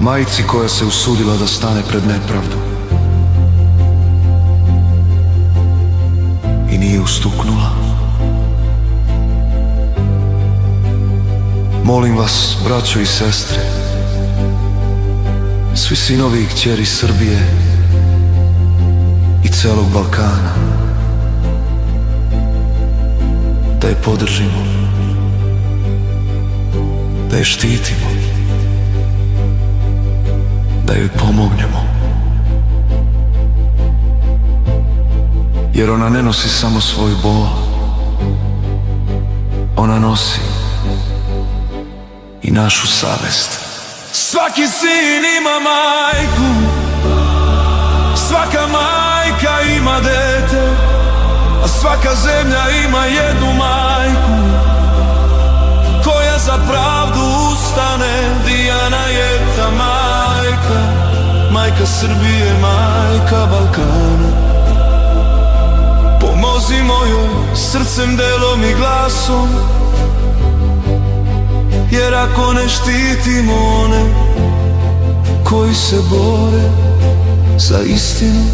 majci koja se usudila da stane pred nepravdu i nije ustuknula. Molim vas, braćo i sestre, svi sinovi i kćeri Srbije i celog Balkana, da je podržimo, da je štitimo, da joj pomognemo. Jer ona ne nosi samo svoj bol, ona nosi i našu savest. Svaki sin ima majku, svaka majka ima dete, a svaka zemlja ima jednu majku koja za pravdu ustane. Dijana je ta majka, majka Srbije, majka Balkana. Pomozimo joj srcem, delom i glasom, jer ako ne štitimo one koji se bore za istinu,